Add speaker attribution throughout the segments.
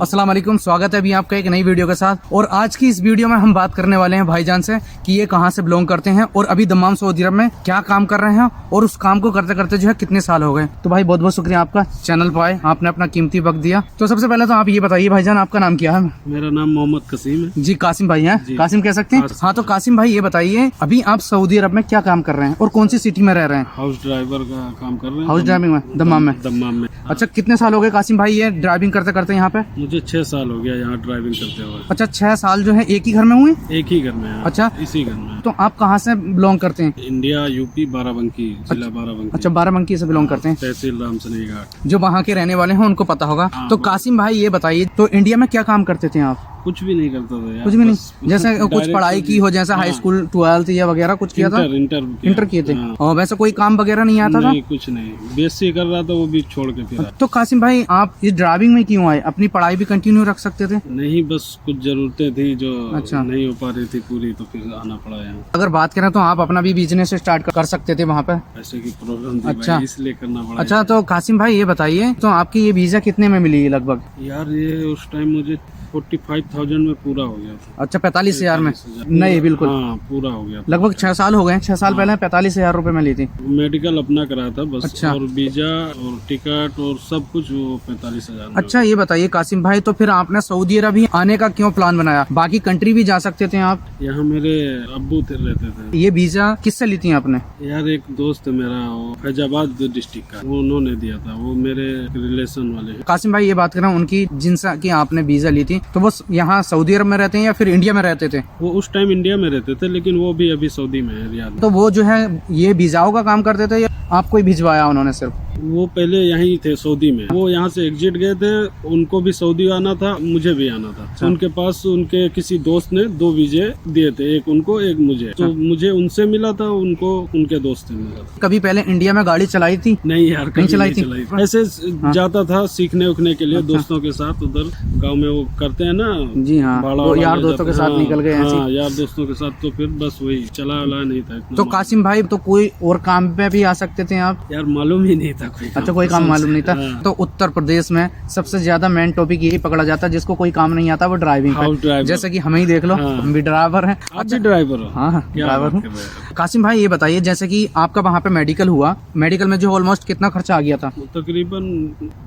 Speaker 1: अस्सलाम वालेकुम, स्वागत है अभी आपका एक नई वीडियो के साथ। और आज की इस वीडियो में हम बात करने वाले हैं भाईजान से कि ये कहाँ से बिलोंग करते हैं और अभी दम्माम सऊदी अरब में क्या काम कर रहे हैं और उस काम को करते करते जो है कितने साल हो गए। तो भाई बहुत बहुत शुक्रिया आपका, चैनल पर आए, आपने अपना कीमती वक्त दिया। तो सबसे पहले तो आप ये बताइए भाईजान, आपका नाम क्या है?
Speaker 2: मेरा नाम मोहम्मद कसीम है
Speaker 1: जी, कासिम भाई हैं, कासिम कह सकते हैं। हाँ, तो कासिम भाई ये बताइए, अभी आप सऊदी अरब में क्या काम कर रहे हैं और कौन सी सिटी में रह रहे हैं?
Speaker 2: हाउस ड्राइवर का काम कर रहे हैं।
Speaker 1: हाउस ड्राइविंग में दम्माम में?
Speaker 2: दम्माम में।
Speaker 1: अच्छा, कितने साल हो गए कासिम भाई ये ड्राइविंग करते करते यहाँ पे?
Speaker 2: मुझे 6 साल हो गया यहाँ ड्राइविंग करते हुए।
Speaker 1: अच्छा, 6 साल जो है एक ही घर में हुए?
Speaker 2: एक ही घर में है।
Speaker 1: अच्छा,
Speaker 2: इसी घर में।
Speaker 1: तो आप कहाँ से बिलोंग करते हैं?
Speaker 2: इंडिया, यूपी, बाराबंकी, जिला बाराबंकी।
Speaker 1: अच्छा, बाराबंकी से बिलोंग करते हैं।
Speaker 2: तहसील रामसनेही घाट।
Speaker 1: जो वहाँ के रहने वाले हैं उनको पता होगा। तो कासिम भाई ये बताइए, तो इंडिया में क्या काम करते थे आप?
Speaker 2: कुछ भी नहीं करता था यार,
Speaker 1: कुछ भी नहीं, जैसे कुछ पढ़ाई की हो, जैसे हाई स्कूल 12th या वगैरह कुछ किया था? इंटर किए थे। और वैसे कोई काम वगैरह नहीं आता था?
Speaker 2: नहीं, कुछ नहीं। बीएससी कर रहा था, वो भी छोड़ के फिर।
Speaker 1: तो कासिम भाई आप इस ड्राइविंग में क्यों आए? अपनी पढ़ाई भी कंटिन्यू रख सकते थे?
Speaker 2: नहीं, बस कुछ जरूरतें थी जो
Speaker 1: अच्छा,
Speaker 2: नहीं हो पा रही थी पूरी, तो फिर आना पड़ा यहाँ।
Speaker 1: अगर बात करें तो आप अपना भी बिजनेस स्टार्ट कर सकते थे वहाँ पे।
Speaker 2: ऐसे की प्रॉब्लम थी
Speaker 1: अच्छा,
Speaker 2: भाई, इसलिए करना पड़ा।
Speaker 1: अच्छा, तो कासिम भाई ये बताइए, तो आपकी ये वीजा कितने में मिली लगभग?
Speaker 2: यार ये उस टाइम मुझे 45,000 में पूरा हो गया था।
Speaker 1: अच्छा, 45,000 में? नहीं, बिल्कुल।
Speaker 2: हाँ, पूरा हो गया था।
Speaker 1: लगभग 6 साल हो गए। 6 साल पहले 45,000 रुपए में ली थी।
Speaker 2: मेडिकल अपना कराया था बस।
Speaker 1: अच्छा।
Speaker 2: और वीजा और टिकट और सब कुछ वो 45,000 में।
Speaker 1: अच्छा, ये बताइए कासिम भाई, तो फिर आपने सऊदी अरब ही आने का क्यों प्लान बनाया? बाकी कंट्री भी जा सकते थे आप।
Speaker 2: यहाँ मेरे अब्बू रहते थे।
Speaker 1: ये वीजा किससे ली थी आपने?
Speaker 2: यार एक दोस्त है मेरा, वो फैजाबाद डिस्ट्रिक्ट का, वो उन्होंने दिया था। वो मेरे रिलेशन वाले हैं।
Speaker 1: कासिम भाई ये बात करें उनकी, जिनसे की आपने वीजा ली थी, तो वो यहाँ सऊदी अरब में रहते हैं या फिर इंडिया में रहते थे?
Speaker 2: वो उस टाइम इंडिया में रहते थे, लेकिन वो भी अभी सऊदी में है, रियाद में।
Speaker 1: तो वो जो है ये वीजाओं का काम करते थे या आपको ही भिजवाया उन्होंने सिर्फ?
Speaker 2: वो पहले यहीं थे सऊदी में। वो यहाँ से एग्जिट गए थे, उनको भी सऊदी आना था, मुझे भी आना था।
Speaker 1: अच्छा।
Speaker 2: उनके पास उनके किसी दोस्त ने 2 वीजे दिए थे, एक उनको एक मुझे।
Speaker 1: अच्छा।
Speaker 2: तो मुझे उनसे मिला था, उनको उनके दोस्त से मिला था।
Speaker 1: कभी पहले इंडिया में गाड़ी चलाई थी?
Speaker 2: नहीं यार, कभी
Speaker 1: नहीं चलाई थी।
Speaker 2: ऐसे
Speaker 1: हाँ।
Speaker 2: जाता था सीखने उखने के लिए।
Speaker 1: अच्छा।
Speaker 2: दोस्तों के साथ उधर गांव में वो करते हैं ना।
Speaker 1: जी हाँ, वो यार दोस्तों के साथ निकल गए ऐसे।
Speaker 2: हाँ, यार दोस्तों के साथ। तो फिर बस वही चला वाला नहीं था इतना।
Speaker 1: तो कासिम भाई, तो कोई और काम पे भी आ सकते थे आप?
Speaker 2: यार मालूम ही नहीं था कोई।
Speaker 1: अच्छा, कोई काम मालूम नहीं था।
Speaker 2: हाँ।
Speaker 1: तो उत्तर प्रदेश में सबसे ज्यादा मेन टॉपिक यही पकड़ा जाता है, जिसको कोई काम नहीं आता वो ड्राइविंग
Speaker 2: हाउस
Speaker 1: पे।
Speaker 2: ड्राइवर।
Speaker 1: जैसे कि हमें ही देख लो,
Speaker 2: हाँ।
Speaker 1: हम भी ड्राइवर हैं।
Speaker 2: आप भी ड्राइवर हो?
Speaker 1: हाँ,
Speaker 2: क्या
Speaker 1: ड्राइवर
Speaker 2: बात
Speaker 1: हूँ।
Speaker 2: कर रहे हो?
Speaker 1: कासिम भाई ये बताइए, जैसे कि आपका वहाँ पे मेडिकल हुआ, मेडिकल में जो ऑलमोस्ट कितना खर्चा आ गया था?
Speaker 2: तकरीबन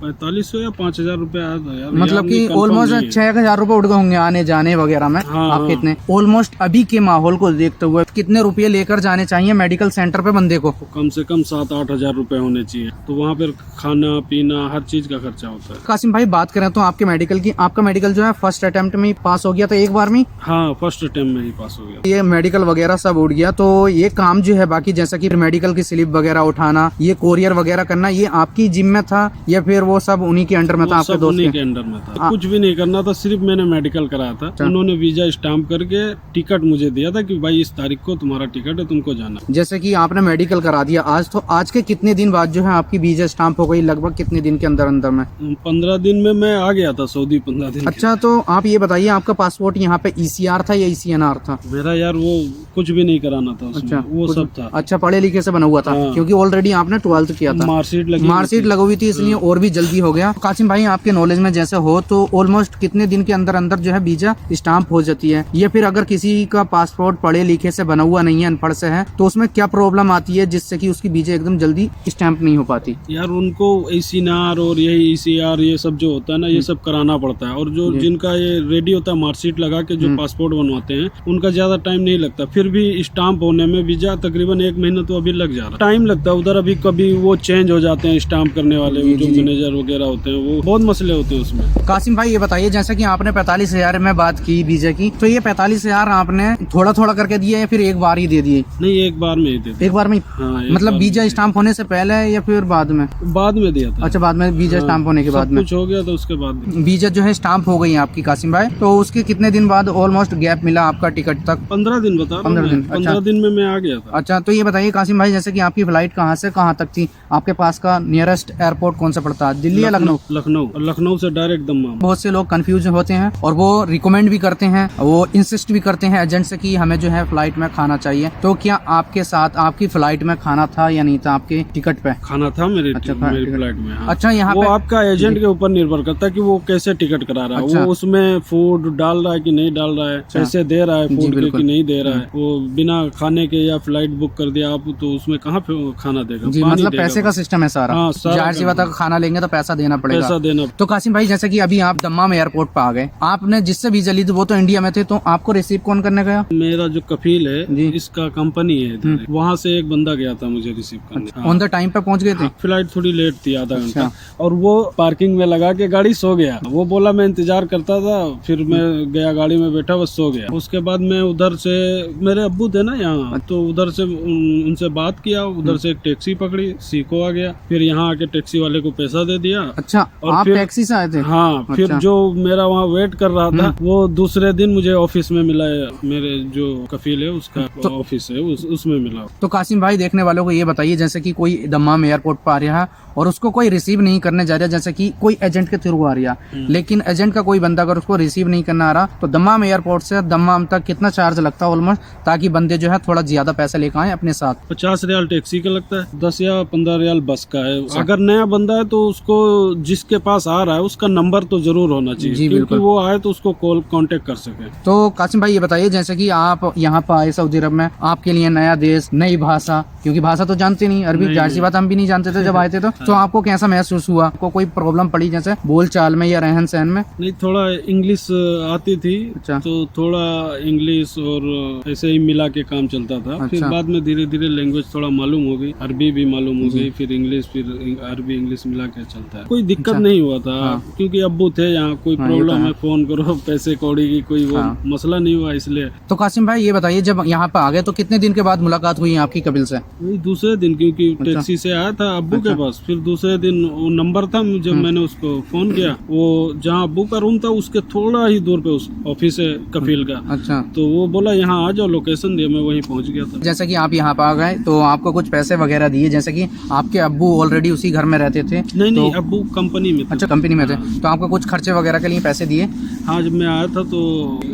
Speaker 2: 4500 या 5,000 रुपए आया था यार।
Speaker 1: मतलब कि ऑलमोस्ट 6,000 रुपए उठ गए होंगे आने जाने वगैरह में।
Speaker 2: हाँ,
Speaker 1: आप कितने ऑलमोस्ट अभी के माहौल को देखते हुए कितने रुपए लेकर जाने चाहिए मेडिकल सेंटर पे बंदे को?
Speaker 2: कम से कम 7-8 हजार रुपए होने चाहिए। तो वहाँ पर खाना पीना हर चीज का खर्चा होता है।
Speaker 1: कासिम भाई बात करें तो आपके मेडिकल की, आपका मेडिकल जो है फर्स्ट अटेम्प्ट में ही पास हो गया था, एक बार में?
Speaker 2: हाँ, फर्स्ट अटेम्प्ट में ही पास हो गया।
Speaker 1: ये मेडिकल वगैरह सब उठ गया, तो ये काम जो है बाकी जैसा कि मेडिकल की स्लिप वगैरह उठाना, ये कोरियर वगैरह करना, ये आपकी जिम में था या फिर वो सब उन्हीं के अंडर में था? आपके दोस्त
Speaker 2: के अंडर में था। कुछ भी नहीं करना था, सिर्फ मैंने मेडिकल कराया था। उन्होंने वीजा स्टाम्प करके टिकट मुझे दिया था कि भाई इस तारीख को तुम्हारा टिकट है, तुमको जाना।
Speaker 1: जैसे कि आपने मेडिकल करा दिया आज, तो आज के कितने दिन बाद जो है आपकी वीजा स्टाम्प हो गई? लगभग कितने दिन के अंदर अंदर में?
Speaker 2: 15 दिन में मैं आ गया था सऊदी। 15 दिन।
Speaker 1: अच्छा, तो आप ये बताइए, आपका पासपोर्ट यहाँ पे ECR था या ECNR था?
Speaker 2: मेरा यार वो कुछ भी नहीं कराना था उसमें।
Speaker 1: अच्छा,
Speaker 2: वो सब था।
Speaker 1: अच्छा, पढ़े लिखे से बना हुआ था।
Speaker 2: हाँ।
Speaker 1: क्योंकि ऑलरेडी आपने 12th किया था।
Speaker 2: मार्कशीट
Speaker 1: लगी हुई थी, इसलिए और भी जल्दी हो गया। कासिम भाई आपके नॉलेज में जैसे हो तो ऑलमोस्ट कितने दिन के अंदर अंदर जो है वीजा स्टाम्प हो जाती है? या फिर अगर किसी का पासपोर्ट पढ़े लिखे से बना हुआ नहीं है, अनपढ़ से है, तो उसमें क्या प्रॉब्लम आती है जिससे कि उसकी वीजा एकदम जल्दी स्टाम्प नहीं हो पाती?
Speaker 2: यार उनको ECNR और ये ECR ये सब जो होता है ना, ये सब कराना पड़ता है। और जो जिनका ये रेडी होता है मार्कशीट लगा के जो पासपोर्ट बनवाते हैं, उनका ज्यादा टाइम नहीं लगता। फिर भी स्टाम्प होने में वीजा तकरीबन 1 महीना तो अभी लग जा रहा है। टाइम लगता है उधर। अभी कभी वो चेंज हो जाते हैं स्टाम्प करने वाले, जो मैनेजर वगैरह होते हैं, वो बहुत मसले होते हैं उसमें।
Speaker 1: कासिम भाई ये बताइए, जैसे कि आपने 45,000 में बात की वीजा की, तो ये 45,000 आपने थोड़ा थोड़ा करके दिए या फिर एक बार ही दे दिए?
Speaker 2: नहीं, एक बार में ही दे दिया।
Speaker 1: एक बार में?
Speaker 2: हाँ,
Speaker 1: मतलब वीजा स्टाम्प होने से पहले या फिर बाद में?
Speaker 2: बाद में दिया था।
Speaker 1: अच्छा, बाद में वीजा स्टाम्प होने के बाद में
Speaker 2: कुछ हो गया तो उसके बाद
Speaker 1: वीजा जो है स्टाम्प हो गई है आपकी कासिम भाई। तो उसके कितने दिन बाद ऑलमोस्ट गैप मिला आपका टिकट तक?
Speaker 2: 15 दिन बता रहा हूं।
Speaker 1: 15 दिन।
Speaker 2: 15 दिन में मैं आ गया था।
Speaker 1: अच्छा, तो ये बताइए कासिम भाई, जैसे कि आपकी फ्लाइट कहाँ से कहाँ तक थी? आपके पास का नियरेस्ट एयरपोर्ट कौन सा पड़ता है, दिल्ली या लखनऊ?
Speaker 2: लखनऊ। और लखनऊ से डायरेक्ट दम्माम।
Speaker 1: बहुत से लोग कंफ्यूज होते हैं और वो रिकमेंड भी करते हैं, वो इंसिस्ट भी करते हैं एजेंट से कि हमें जो है फ्लाइट में खाना चाहिए। तो क्या आपके साथ आपकी फ्लाइट में खाना था या नहीं था आपके टिकट पे?
Speaker 2: खाना था मेरी मेरी फ्लाइट में। हाँ।
Speaker 1: अच्छा, यहाँ
Speaker 2: वो
Speaker 1: पे
Speaker 2: आपका एजेंट के ऊपर निर्भर करता है कि वो कैसे टिकट करा रहा है।
Speaker 1: अच्छा।
Speaker 2: वो उसमें फूड डाल रहा है कि नहीं डाल रहा है, पैसे दे रहा है फूड के कि नहीं दे रहा है। वो बिना खाने के या फ्लाइट बुक कर दिया आप तो उसमें कहाँ खाना देगा?
Speaker 1: जी, मतलब पैसे का सिस्टम है सारा।
Speaker 2: हाँ,
Speaker 1: जाहिर सी बात है, खाना लेंगे तो पैसा देना पड़ेगा।
Speaker 2: पैसा देना।
Speaker 1: तो कासिम भाई, जैसे कि अभी आप दम्माम एयरपोर्ट पे आ गए, आपने जिससे वीजा ली थी वो तो इंडिया में थे, तो आपको रिसीव कौन करने गया?
Speaker 2: मेरा जो कफील
Speaker 1: जी।
Speaker 2: है, इसका कंपनी है, वहाँ से एक बंदा गया था मुझे रिसीव करने।
Speaker 1: ऑन द टाइम पे पहुंच गए थे?
Speaker 2: फ्लाइट थोड़ी लेट थी, आधा घंटा, और वो पार्किंग में लगा के गाड़ी सो गया। वो बोला मैं इंतजार करता था, फिर मैं गया गाड़ी में बैठा, बस सो गया। उसके बाद मैं उधर से, मेरे अब्बू थे ना यहाँ, तो उधर से उनसे बात किया, उधर से एक टैक्सी पकड़ी, सीको आ गया, फिर यहाँ आके टैक्सी वाले को पैसा दे दिया।
Speaker 1: अच्छा, आप टैक्सी से आए थे?
Speaker 2: हाँ, फिर
Speaker 1: अच्छा।
Speaker 2: जो मेरा वहाँ वेट कर रहा था वो दूसरे दिन मुझे ऑफिस में मिला है। मेरे जो कफील है उसका ऑफिस है, उसमें मिला।
Speaker 1: तो कासिम भाई, देखने वालों को ये बताइए, जैसे कि कोई दम्माम एयरपोर्ट पर आ रहा है और उसको कोई रिसीव नहीं करने जा रहा, जैसे कि कोई एजेंट के थ्रू आ रहा, लेकिन एजेंट का कोई बंदा अगर उसको रिसीव नहीं करना आ रहा, तो दम्माम एयरपोर्ट से दम्माम तक कितना चार्ज लगता है ऑलमोस्ट, ताकि बंदे जो है थोड़ा ज्यादा पैसा लेकर आए अपने साथ?
Speaker 2: 50 रियाल टैक्सी का लगता है, 10 या 15 रियाल बस का है। अगर नया बंदा है तो उसको, जिसके पास आ रहा है उसका नंबर तो जरूर होना चाहिए, क्योंकि वो आए तो उसको कॉल कांटेक्ट कर सके।
Speaker 1: तो कासिम भाई, ये बताइए, जैसे कि आप यहाँ पर आए सऊदी अरब में, आपके लिए नया देश, नई भाषा, क्योंकि भाषा तो जानते नहीं, अरबी, जाहिर सी बात हम भी नहीं जानते थे जब आए थे। तो आपको कैसा महसूस हुआ? आपको कोई प्रॉब्लम पड़ी जैसे बोल चाल में या रहन सहन में?
Speaker 2: नहीं, थोड़ा इंग्लिश आती थी।
Speaker 1: अच्छा।
Speaker 2: तो थोड़ा इंग्लिश और ऐसे ही मिला के काम चलता था।
Speaker 1: अच्छा।
Speaker 2: फिर बाद में धीरे धीरे लैंग्वेज थोड़ा मालूम हो गई, अरबी भी मालूम हो गई, फिर इंग्लिश, फिर अरबी इंग्लिश मिला के चलता है। कोई दिक्कत
Speaker 1: अच्छा।
Speaker 2: नहीं हुआ था।
Speaker 1: हाँ।
Speaker 2: क्योंकि अब्बू थे यहाँ, कोई प्रॉब्लम है फोन करो, पैसे कौड़ी की कोई वो मसला नहीं हुआ, इसलिए।
Speaker 1: तो कासिम भाई, ये बताइए, जब यहाँ पे आ गए तो कितने दिन के बाद मुलाकात हुई आपकी कपिल से?
Speaker 2: वही दूसरे दिन, क्योंकि टैक्सी से आया था अब्बू के पास। फिर दूसरे दिन वो नंबर था, जब मैंने उसको फोन किया, वो जहाँ अब्बू का रूम था उसके थोड़ा ही दूर पे उस ऑफिस है कफील का।
Speaker 1: अच्छा।
Speaker 2: तो वो बोला यहाँ आ जाओ, लोकेशन दिया, मैं वहीं पहुँच गया था।
Speaker 1: जैसे कि आप यहाँ पे आ गए तो आपको कुछ पैसे वगैरह दिए, जैसे कि आपके अब्बू ऑलरेडी उसी घर में रहते थे?
Speaker 2: नहीं, अब्बू कंपनी में थे।
Speaker 1: अच्छा, कंपनी में थे। तो आपको कुछ खर्चे वगैरह के लिए पैसे दिए?
Speaker 2: हाँ, जब मैं आया था तो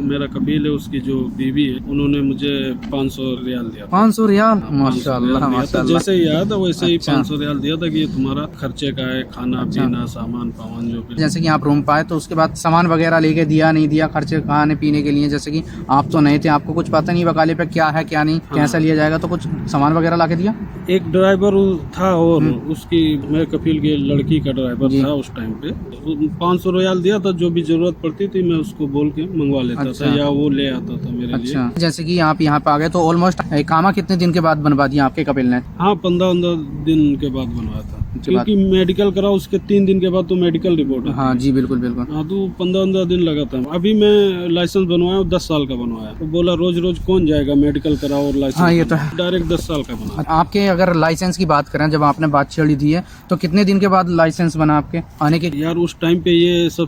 Speaker 2: मेरा कफील है, उसकी जो बीवी है, उन्होंने मुझे 500 रियाल दिया।
Speaker 1: 500 रियाल?
Speaker 2: 500 रियाल
Speaker 1: माशाल्लाह,
Speaker 2: दिया था।
Speaker 1: माशाल्लाह।
Speaker 2: जैसे ही आया था वैसे ही
Speaker 1: अच्छा।
Speaker 2: 500 रियाल दिया था कि ये तुम्हारा खर्चे का है, खाना पीना, सामान पावन जो भी।
Speaker 1: जैसे कि आप रूम पाए तो उसके बाद सामान वगैरह लेके दिया, नहीं दिया, खर्चे खाने पीने के लिए? जैसे कि आप तो नए थे, आपको कुछ पता नहीं बकाले पे क्या है क्या नहीं, कैसा लिया जाएगा, तो कुछ सामान वगैरह ला के दिया?
Speaker 2: एक ड्राइवर था और उसकी, मेरे कफील की लड़की का ड्राइवर था उस टाइम पे। 500 रियाल दिया था, जो भी जरूरत पड़ती थी मैं उसको बोल के मंगवा लेता था, या वो ले आता था मेरे लिए।
Speaker 1: अच्छा। जैसे कि आप यहाँ पे आ गए तो ऑलमोस्ट इकामा कितने दिन के बाद बनवा दिया आपके कपिल ने?
Speaker 2: हाँ, 15 दिन के बाद बनवाया था, क्योंकि मेडिकल करा उसके 3 दिन के बाद तो मेडिकल रिपोर्ट है।
Speaker 1: हाँ जी, बिल्कुल बिल्कुल।
Speaker 2: हाँ, तो 15 दिन लगा था। अभी मैं लाइसेंस बनवाया, 10 साल का बनवाया। तो बोला रोज रोज कौन जाएगा मेडिकल कराओ और लाइसेंस।
Speaker 1: हाँ, ये तो है।
Speaker 2: डायरेक्ट 10 साल का बना।
Speaker 1: आपके अगर लाइसेंस की बात करें, जब आपने बात छेड़ी दी है, तो कितने दिन के बाद लाइसेंस बना आपके आने के?
Speaker 2: यार, उस टाइम पे ये सब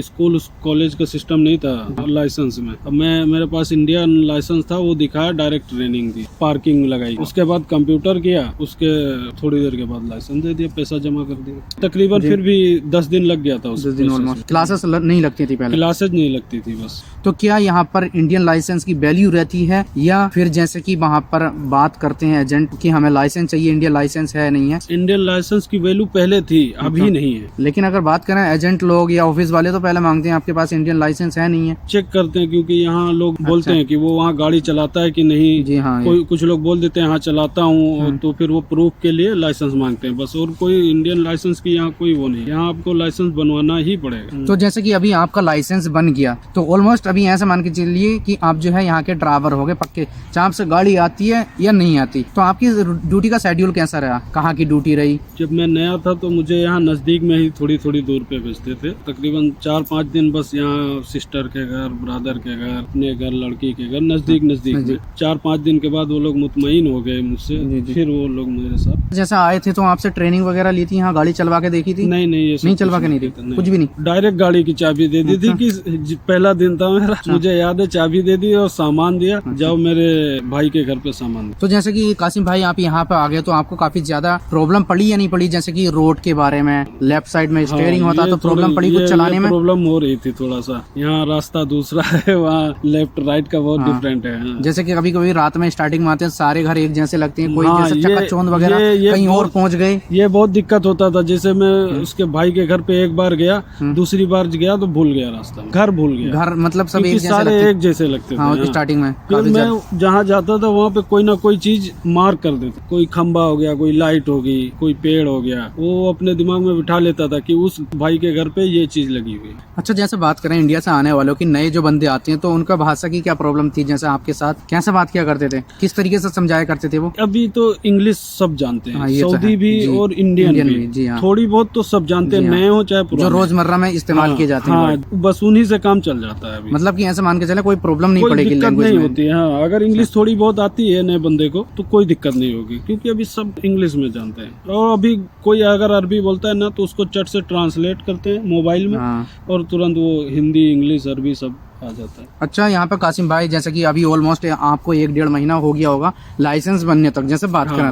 Speaker 2: स्कूल कॉलेज का सिस्टम नहीं था लाइसेंस में। अब मेरे पास इंडियन लाइसेंस था, वो दिखाया, डायरेक्ट ट्रेनिंग दी, पार्किंग लगाई, उसके बाद कंप्यूटर किया, उसके थोड़ी देर के बाद लाइसेंस दे दिया, पैसा जमा कर दिया। तकरीबन फिर भी 10 दिन लग गया था।
Speaker 1: 10 दिन ऑलमोस्ट। क्लासेस नहीं लगती थी पहले?
Speaker 2: क्लासेज नहीं लगती थी बस।
Speaker 1: तो क्या यहाँ पर इंडियन लाइसेंस की वैल्यू रहती है, या फिर जैसे कि वहाँ पर बात करते हैं एजेंट कि हमें लाइसेंस चाहिए, इंडियन लाइसेंस है नहीं है?
Speaker 2: इंडियन लाइसेंस की वैल्यू पहले थी, अभी नहीं है।
Speaker 1: लेकिन अगर बात करें एजेंट लोग या ऑफिस वाले, तो पहले मांगते हैं आपके पास इंडियन लाइसेंस है नहीं है?
Speaker 2: चेक करते हैं, क्योंकि यहाँ लोग बोलते हैं कि वो वहाँ गाड़ी चलाता है कि नहीं।
Speaker 1: जी हाँ।
Speaker 2: कोई कुछ लोग बोल देते हैं हाँ चलाता हूँ, तो फिर वो प्रूफ के लिए लाइसेंस मांगते हैं बस। और कोई इंडियन लाइसेंस की यहाँ कोई वो नहीं, यहाँ आपको लाइसेंस बनवाना ही पड़ेगा।
Speaker 1: तो जैसे कि अभी आपका लाइसेंस बन गया, तो ऑलमोस्ट अभी ऐसा मान के चलिए कि आप जो है यहाँ के ड्राइवर हो गए पक्के, चाप से गाड़ी आती है या नहीं आती, तो आपकी ड्यूटी का शेड्यूल कैसा रहा, कहाँ की ड्यूटी रही?
Speaker 2: जब मैं नया था तो मुझे यहाँ नजदीक में ही थोड़ी थोड़ी दूर पे भेजते थे, तकरीबन 4-5 दिन बस। यहाँ सिस्टर के घर, ब्रदर के घर, अपने घर, लड़की के घर, नजदीक में। 4-5 दिन के बाद वो लोग मुतमईन हो गए मुझसे, फिर वो लोग मेरे साथ।
Speaker 1: जैसे आए थे तो आपसे ट्रेनिंग वगैरह ली थी, यहाँ गाड़ी चलवा के देखी थी?
Speaker 2: नहीं नहीं, ये सब
Speaker 1: नहीं
Speaker 2: कुछ
Speaker 1: चलवा के नहीं दी,
Speaker 2: नहीं।
Speaker 1: कुछ भी नहीं।
Speaker 2: डायरेक्ट गाड़ी की चाबी दे दी थी कि पहला दिन था मेरा, मुझे याद है, चाबी दे दी और सामान दिया, जाओ मेरे भाई के घर पे सामान दिया।
Speaker 1: तो जैसे कि कासिम भाई आप यहाँ पे आ गए तो आपको काफी ज्यादा प्रॉब्लम पड़ी या नहीं पड़ी? जैसे कि रोड के बारे में, लेफ्ट साइड में स्टीयरिंग होता तो प्रॉब्लम पड़ी कुछ चलाने में?
Speaker 2: प्रॉब्लम हो रही थी थोड़ा सा, यहाँ रास्ता दूसरा है, वहाँ लेफ्ट राइट का बहुत डिफरेंट है। हाँ।
Speaker 1: जैसे कि कभी कभी रात में स्टार्टिंग में आते हैं सारे घर एक जैसे लगते हैं, कोई
Speaker 2: हाँ,
Speaker 1: जैसे
Speaker 2: ये-
Speaker 1: चकाचौंध वगैरह
Speaker 2: ये
Speaker 1: कहीं और
Speaker 2: बहुत-
Speaker 1: पहुंच गए।
Speaker 2: ये बहुत दिक्कत होता था। जैसे मैं उसके भाई के घर पे एक बार गया, दूसरी बार गया तो भूल गया रास्ता, घर भूल गया।
Speaker 1: घर मतलब सब
Speaker 2: क्योंकि
Speaker 1: एक जैसे
Speaker 2: सारे
Speaker 1: लगते
Speaker 2: एक जैसे लगते थे।
Speaker 1: हाँ,
Speaker 2: हाँ।
Speaker 1: स्टार्टिंग में
Speaker 2: फिर
Speaker 1: काफी ज्यादा।
Speaker 2: मैं जहाँ जाता था वहाँ पे कोई ना कोई चीज मार्क कर देता, कोई खंबा हो गया, कोई लाइट हो गई, कोई पेड़ हो गया, वो अपने दिमाग में बिठा लेता था कि उस भाई के घर पे ये चीज लगी हुई है।
Speaker 1: अच्छा, जैसे बात करें इंडिया से आने वालों की, नए जो बंदे आते हैं तो उनका भाषा की क्या प्रॉब्लम थी? जैसे आपके साथ कैसे बात किया करते थे, किस तरीके से समझाया करते थे वो?
Speaker 2: अभी तो इंग्लिश सब जानते हैं,
Speaker 1: हाँ, ये तो
Speaker 2: सऊदी
Speaker 1: है।
Speaker 2: भी
Speaker 1: जी,
Speaker 2: और इंडियन
Speaker 1: इंडियन
Speaker 2: भी,
Speaker 1: भी, जी हाँ।
Speaker 2: थोड़ी बहुत तो सब जानते हैं,
Speaker 1: जी हाँ।
Speaker 2: नए हो चाहे पुराने।
Speaker 1: जो रोजमर्रा में इस्तेमाल किए जाते हैं
Speaker 2: हाँ,
Speaker 1: वर्ड।
Speaker 2: बस उन्हीं से काम चल जाता है अभी।
Speaker 1: मतलब कि ऐसे मान के चले कोई प्रॉब्लम नहीं
Speaker 2: कोई
Speaker 1: पड़ेगी
Speaker 2: दिक्कत
Speaker 1: लैंग्वेज
Speaker 2: नहीं
Speaker 1: में?
Speaker 2: होती है। हाँ, अगर इंग्लिश थोड़ी बहुत आती है नए बंदे को तो कोई दिक्कत नहीं होगी, क्योंकि अभी सब इंग्लिश में जानते हैं। और अभी कोई अगर अरबी बोलता है ना तो उसको चट से ट्रांसलेट करते हैं मोबाइल में,
Speaker 1: हाँ।
Speaker 2: और तुरंत वो हिंदी इंग्लिश अरबी सब आ जाता है।
Speaker 1: अच्छा, यहाँ पे कासिम भाई जैसे कि अभी ऑलमोस्ट आपको 1-1.5 महीना हो गया होगा लाइसेंस बनने तक, जैसे बात करें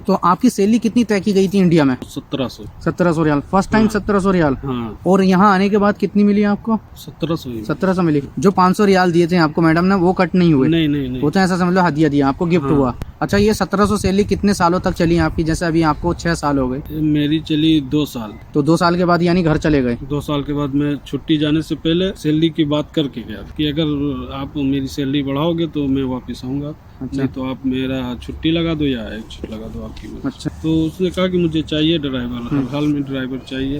Speaker 1: तो आपकी सैलरी कितनी तय की गई थी इंडिया में?
Speaker 2: 1700।
Speaker 1: 1700 रियाल फर्स्ट टाइम? 1700 रियाल।
Speaker 2: हाँ,
Speaker 1: और यहाँ आने के बाद कितनी मिली आपको?
Speaker 2: 1700।
Speaker 1: 1700 मिली। जो 500 रियाल दिए थे आपको मैडम ने वो कट नहीं हुए?
Speaker 2: नहीं नहीं नहीं।
Speaker 1: वो तो ऐसा समझ लो हदिया दिया आपको, गिफ्ट हुआ। अच्छा, ये 1700 सैलरी कितने सालों तक चली आपकी? जैसे अभी आपको 6 साल हो गए,
Speaker 2: मेरी चली 2 साल।
Speaker 1: तो 2 साल के बाद यानी घर चले गए?
Speaker 2: 2 साल के बाद मैं छुट्टी जाने से पहले सैलरी की बात करके गया कि अगर आप मेरी सैलरी बढ़ाओगे तो मैं वापस आऊंगा, नहीं तो आप मेरा छुट्टी लगा दो या एक्स्ट्रा लगा दो आपकी मर्जी।
Speaker 1: अच्छा।
Speaker 2: तो उसने कहा कि मुझे चाहिए ड्राइवर, हर हाल में ड्राइवर चाहिए,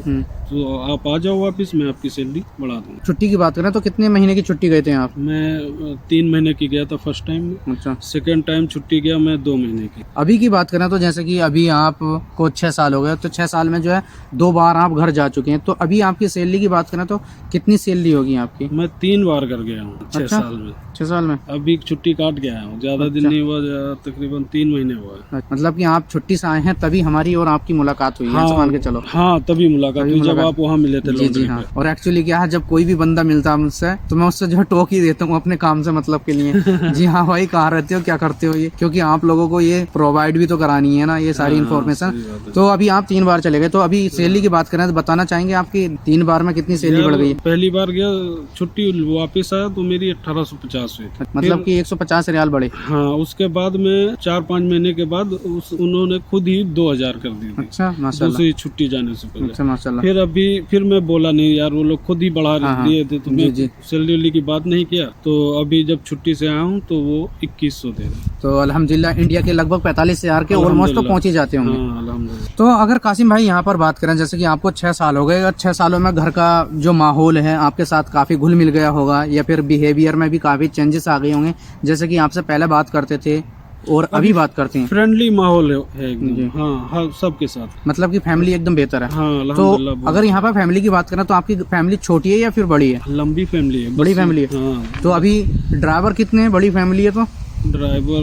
Speaker 2: तो आप आ जाओ वापस, मैं आपकी सैलरी बढ़ा दूंगा।
Speaker 1: छुट्टी की बात करें तो कितने महीने की छुट्टी गए थे आप?
Speaker 2: मैं 3 महीने की गया था फर्स्ट टाइम में।
Speaker 1: अच्छा।
Speaker 2: सेकेंड टाइम छुट्टी गया मैं 2 महीने की।
Speaker 1: अभी की बात करें तो जैसे कि अभी आपको 6 साल हो गए, तो 6 साल में जो है 2 बार आप घर जा चुके हैं, तो अभी आपकी सैलरी की बात करें तो कितनी सैलरी होगी आपकी?
Speaker 2: मैं 3 बार कर गया हूँ 6
Speaker 1: अच्छा?
Speaker 2: साल में।
Speaker 1: 6 साल में?
Speaker 2: अभी छुट्टी काट गया हूँ, ज्यादा दिन नहीं हुआ, तकरीबन 3 महीने हुआ है।
Speaker 1: मतलब कि आप छुट्टी से आए हैं तभी हमारी और आपकी मुलाकात हुई है, ऐसा मान के चलो।
Speaker 2: हाँ, तभी मुलाकात हुई जब आप वहाँ मिले थे।
Speaker 1: जी जी हाँ। और एक्चुअली क्या है, जब कोई भी बंदा मिलता है मुझसे तो मैं उससे जो है टोक ही देता हूँ अपने काम से मतलब के लिए। जी हाँ भाई, कहाँ रहते हो, क्या करते हो, ये क्योंकि आप लोगों को ये प्रोवाइड भी तो करानी है ना, ये सारी इन्फॉर्मेशन। तो अभी आप 3 बार चले गए, तो अभी सैलरी की बात करें तो बताना चाहेंगे आपकी 3 बार में कितनी सैलरी बढ़ गई है?
Speaker 2: पहली बार गया छुट्टी वापस आया तो मेरी 1850 हुई थी।
Speaker 1: मतलब कि 150 रियाल बढ़े?
Speaker 2: हाँ, उसके बाद में 4-5 महीने के बाद उन्होंने खुद ही 2000 कर दी थी।
Speaker 1: अच्छा, माशाल्लाह।
Speaker 2: दूसरी छुट्टी जाने से पहले।
Speaker 1: अच्छा, माशाल्लाह।
Speaker 2: फिर मैं बोला नहीं यार, वो लोग खुद ही बढ़ा दिए थे, तो मैं सैलरी की बात नहीं किया। तो अभी जब छुट्टी से आया हूँ तो वो 2100 दे रहे।
Speaker 1: तो अल्हम्दुलिल्लाह इंडिया के लगभग 45,000 के ऑलमोस्ट तो पहुंच ही जाते होंगे।
Speaker 2: हाँ, अल्हम्दुलिल्लाह।
Speaker 1: तो अगर कासिम भाई यहाँ पर बात करें, जैसे कि आपको 6 साल हो गए, 6 सालों में घर का जो माहौल है आपके साथ काफी घुल मिल गया होगा, या फिर बिहेवियर में भी काफी चेंजेस आ गए होंगे, जैसे कि आपसे पहले बात करते थे और अभी बात करते हैं?
Speaker 2: फ्रेंडली माहौल है एकदम। हाँ, सबके साथ,
Speaker 1: मतलब कि फैमिली एकदम बेहतर है।
Speaker 2: हाँ,
Speaker 1: तो
Speaker 2: अल्हम्दुलिल्लाह।
Speaker 1: अगर यहाँ पर फैमिली की बात करें तो आपकी फैमिली छोटी है या फिर बड़ी है?
Speaker 2: लंबी फैमिली है,
Speaker 1: बड़ी फैमिली है।
Speaker 2: हाँ।
Speaker 1: तो अभी ड्राइवर कितने हैं? बड़ी फैमिली है तो
Speaker 2: ड्राइवर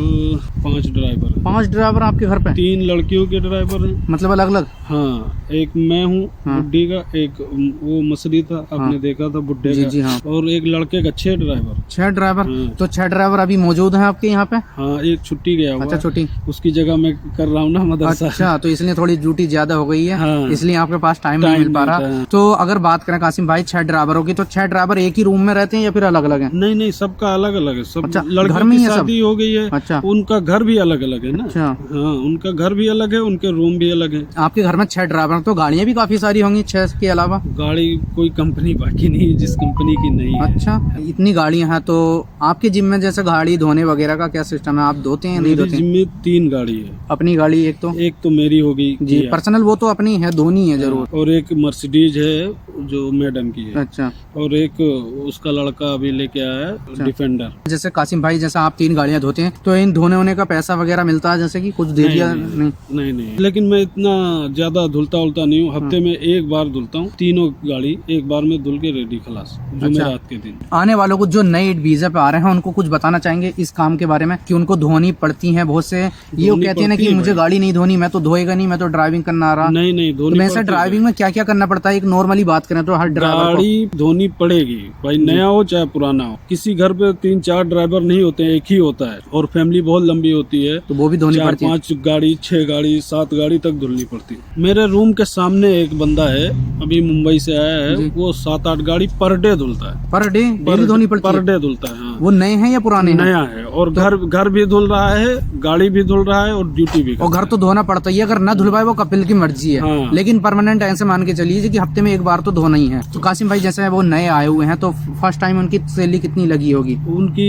Speaker 2: 5 ड्राइवर है।
Speaker 1: 5 ड्राइवर आपके घर पे?
Speaker 2: 3 लड़कियों के ड्राइवर हैं।
Speaker 1: मतलब अलग अलग?
Speaker 2: हाँ, एक मैं हूँ बुड्ढी का, एक वो मसरी था, आपने देखा था बुड्ढे
Speaker 1: जी
Speaker 2: का,
Speaker 1: जी हाँ।
Speaker 2: और एक लड़के का 6 ड्राइवर।
Speaker 1: 6 ड्राइवर?
Speaker 2: हाँ।
Speaker 1: तो 6 ड्राइवर अभी मौजूद हैं आपके यहाँ पे?
Speaker 2: हाँ, एक छुट्टी गया हुआ।
Speaker 1: अच्छा, छुट्टी।
Speaker 2: उसकी जगह मैं कर रहा हूँ ना मदरसा।
Speaker 1: अच्छा, तो इसलिए थोड़ी ड्यूटी ज्यादा हो गई है।
Speaker 2: हाँ।
Speaker 1: इसलिए आपके पास टाइम नहीं मिल पा रहा।
Speaker 2: नहीं था।
Speaker 1: तो अगर बात करें कासिम भाई 6 ड्राइवरों की, तो 6 ड्राइवर एक ही रूम में रहते हैं या फिर अलग अलग हैं?
Speaker 2: नहीं नहीं, सबका अलग अलग है। सब
Speaker 1: अच्छा, घर
Speaker 2: लड़कियों
Speaker 1: में
Speaker 2: की
Speaker 1: ही है सब?
Speaker 2: शादी हो गई है।
Speaker 1: अच्छा।
Speaker 2: उनका घर भी अलग अलग है ना।
Speaker 1: अच्छा।
Speaker 2: हाँ, उनका घर भी अलग है, उनके रूम भी अलग है।
Speaker 1: आपके घर में 6 ड्राइवर, तो गाड़ियाँ भी काफी सारी होंगी 6 के अलावा?
Speaker 2: गाड़ी कोई कंपनी बाकी नहीं है जिस कंपनी की नहीं है।
Speaker 1: अच्छा, इतनी गाड़ियाँ हैं। तो आपके जिम में जैसे गाड़ी धोने वगैरह का क्या सिस्टम है? आप धोते हैं नहीं
Speaker 2: मेरी
Speaker 1: धोते?
Speaker 2: जिम में 3 गाड़ी है।
Speaker 1: अपनी गाड़ी एक तो
Speaker 2: एक तो मेरी होगी
Speaker 1: जी, पर्सनल वो तो अपनी है, धोनी है जरूर।
Speaker 2: और एक मर्सिडीज है, जो मैडम की है,
Speaker 1: अच्छा।
Speaker 2: और एक उसका लड़का अभी लेके आया है डिफेंडर।
Speaker 1: जैसे कासिम भाई, जैसे आप 3 गाड़ियां धोते हैं तो इन धोने होने का पैसा वगैरह मिलता है, जैसे कि कुछ दे दिया?
Speaker 2: नहीं, लेकिन मैं इतना ज्यादा धुलता उलता नहीं हूँ। हफ्ते में एक बार धुलता हूँ, तीनों गाड़ी एक बार में धुल के रेडी खलास, जुमेरात के दिन।
Speaker 1: आने वालों को जो नए वीजा पे आ रहे हैं उनको कुछ बताना चाहेंगे इस काम के बारे में कि उनको धोनी पड़ती है? बहुत से ये कहते हैं ना कि मुझे गाड़ी नहीं धोनी, मैं तो धोएगा नहीं, मैं तो ड्राइविंग करना आ रहा।
Speaker 2: नहीं धोनी।
Speaker 1: वैसे ड्राइविंग में क्या क्या करना पड़ता है? एक नॉर्मली बात करें तो हर ड्राइवर
Speaker 2: गाड़ी धोनी पड़ेगी भाई, नया हो चाहे पुराना हो। किसी घर पे 3-4 ड्राइवर नहीं होते हैं, एक ही होता है, और फैमिली बहुत लंबी होती है
Speaker 1: तो वो भी धोनी पड़ती है।
Speaker 2: 4-5 गाड़ी, 6 गाड़ी, 7 गाड़ी तक धुलनी पड़ती है। मेरे रूम के सामने एक बंदा है, अभी मुंबई से आया है, वो 7-8 गाड़ी पर डे धुलता है।
Speaker 1: पर डे डेली धोनी पड़ती है?
Speaker 2: पर डे धुलता है। हाँ।
Speaker 1: वो नए हैं या पुराने हैं?
Speaker 2: नया है, और घर भी धुल रहा है, गाड़ी भी धुल रहा है, और ड्यूटी भी।
Speaker 1: और घर तो धोना पड़ता ही है, अगर न धुलवाए वो कपिल की मर्जी है।
Speaker 2: हाँ।
Speaker 1: लेकिन परमानेंट ऐसे मान के चलिए कि हफ्ते में एक बार तो धोना ही है। तो कासिम भाई, जैसे वो नए आए हुए हैं तो फर्स्ट टाइम उनकी सैलरी कितनी लगी होगी?
Speaker 2: उनकी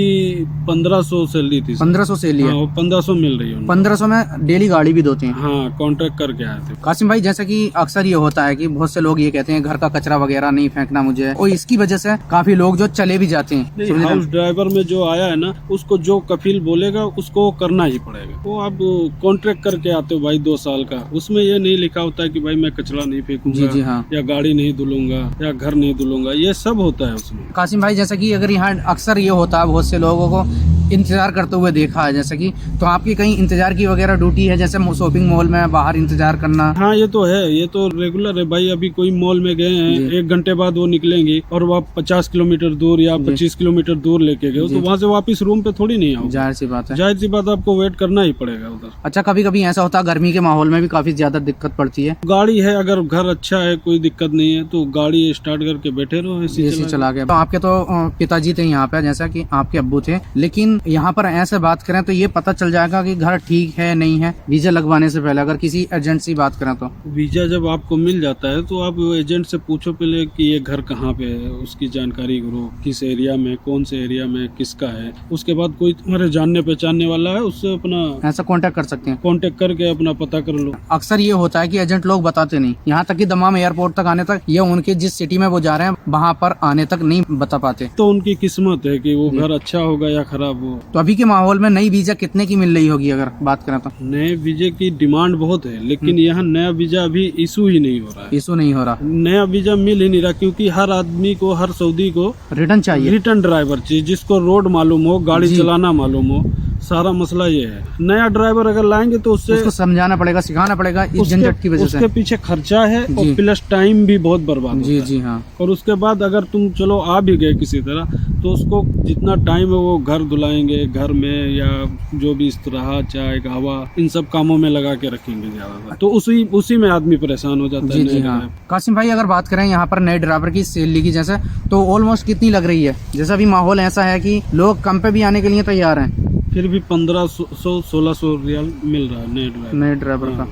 Speaker 2: 1500 सैलरी थी।
Speaker 1: 1500 सैलरी है?
Speaker 2: 1500 मिल रही है।
Speaker 1: 1500 में डेली गाड़ी भी धोते हैं?
Speaker 2: हाँ, कॉन्ट्रैक्ट करके आए थे।
Speaker 1: कासिम भाई, जैसा कि अक्सर ये होता है कि बहुत से लोग ये कहते हैं घर का कचरा वगैरह नहीं फेंकना मुझे, और इसकी वजह से काफी लोग जो चले भी जाते हैं।
Speaker 2: हाउस ड्राइवर में जो आया है ना, उसको जो कफील बोलेगा उसको करना ही पड़ेगा। वो आप कॉन्ट्रैक्ट करके आते हो भाई 2 साल का, उसमें ये नहीं लिखा होता है कि भाई मैं कचरा नहीं फेंकूंगा,
Speaker 1: जी हाँ,
Speaker 2: या गाड़ी नहीं धुलूंगा, या घर नहीं धुलूंगा, ये सब होता है उसमें।
Speaker 1: कासिम भाई, जैसा कि अगर यहाँ अक्सर ये होता है, बहुत से लोगों को इंतजार करते हुए देखा है, जैसे कि तो आपकी कहीं इंतजार की वगैरह ड्यूटी है, जैसे शॉपिंग मॉल में बाहर इंतजार करना?
Speaker 2: हाँ, ये तो है, ये तो रेगुलर है भाई। अभी कोई मॉल में गए हैं, 1 घंटे बाद वो निकलेंगे, और वो 50 किलोमीटर दूर या 25 किलोमीटर दूर लेके गए, तो वहाँ से वापस रूम पे थोड़ी नहीं आओगे।
Speaker 1: जाहिर सी बात है,
Speaker 2: जाहिर सी बात, आपको वेट करना ही पड़ेगा उधर।
Speaker 1: अच्छा, कभी कभी ऐसा होता है गर्मी के माहौल में भी काफी ज्यादा दिक्कत पड़ती है?
Speaker 2: गाड़ी है, अगर घर अच्छा है, कोई दिक्कत नहीं है, तो गाड़ी स्टार्ट करके बैठे रहो,
Speaker 1: एसी चला के। तो आपके तो पिताजी थे यहाँ पे, जैसा कि आपके अब्बू थे, लेकिन यहाँ पर ऐसे बात करें तो ये पता चल जाएगा कि घर ठीक है नहीं है वीजा लगवाने से पहले, अगर किसी एजेंट से बात करें तो?
Speaker 2: वीजा जब आपको मिल जाता है तो आप एजेंट से पूछो पहले कि ये घर कहाँ पे है, उसकी जानकारी करो, किस एरिया में, कौन से एरिया में, किसका है। उसके बाद कोई तुम्हारे जानने पहचानने वाला है, उससे अपना
Speaker 1: ऐसा कांटेक्ट कर सकते हैं,
Speaker 2: कांटेक्ट करके अपना पता कर लो।
Speaker 1: अक्सर ये होता है कि एजेंट लोग बताते नहीं, यहाँ तक कि दमाम एयरपोर्ट तक आने तक या उनके जिस सिटी में वो जा रहे हैं वहाँ पर आने तक नहीं बता पाते।
Speaker 2: तो उनकी किस्मत है कि वो घर अच्छा होगा या खराब हो।
Speaker 1: तो अभी के माहौल में नई वीजा कितने की मिल रही होगी अगर बात करें तो?
Speaker 2: नए वीजे की डिमांड बहुत है, लेकिन यहाँ नया वीजा अभी इशू ही नहीं हो रहा है।
Speaker 1: इशू नहीं हो रहा,
Speaker 2: नया वीजा मिल ही नहीं रहा, क्योंकि हर आदमी को, हर सऊदी को
Speaker 1: रिटर्न चाहिए,
Speaker 2: रिटर्न ड्राइवर चाहिए, जिसको रोड मालूम हो, गाड़ी चलाना मालूम हो। सारा मसला ये है। नया ड्राइवर अगर लाएंगे तो उसको
Speaker 1: समझाना पड़ेगा, सिखाना पड़ेगा, इस झंझट की वजह से।
Speaker 2: उसके पीछे खर्चा है, और प्लस टाइम भी बहुत बर्बाद होता है।
Speaker 1: जी हाँ।
Speaker 2: और उसके बाद अगर तुम चलो आ भी गए किसी तरह, तो उसको जितना टाइम है वो घर धुलाएंगे, घर में या जो भी इस्तराहा, चाय, हवा, इन सब कामों में लगा के रखेंगे ज्यादातर, तो उसी में आदमी परेशान हो जाता है।
Speaker 1: जी हाँ। कासिम भाई, अगर बात करें यहाँ पर नए ड्राइवर की सैलरी की, जैसे तो ऑलमोस्ट कितनी लग रही है? जैसा अभी माहौल ऐसा है कि लोग कम पे भी आने के लिए तैयार हैं,
Speaker 2: फिर भी 1500-1600 रियाल मिल रहा है नए ड्राइवर
Speaker 1: का।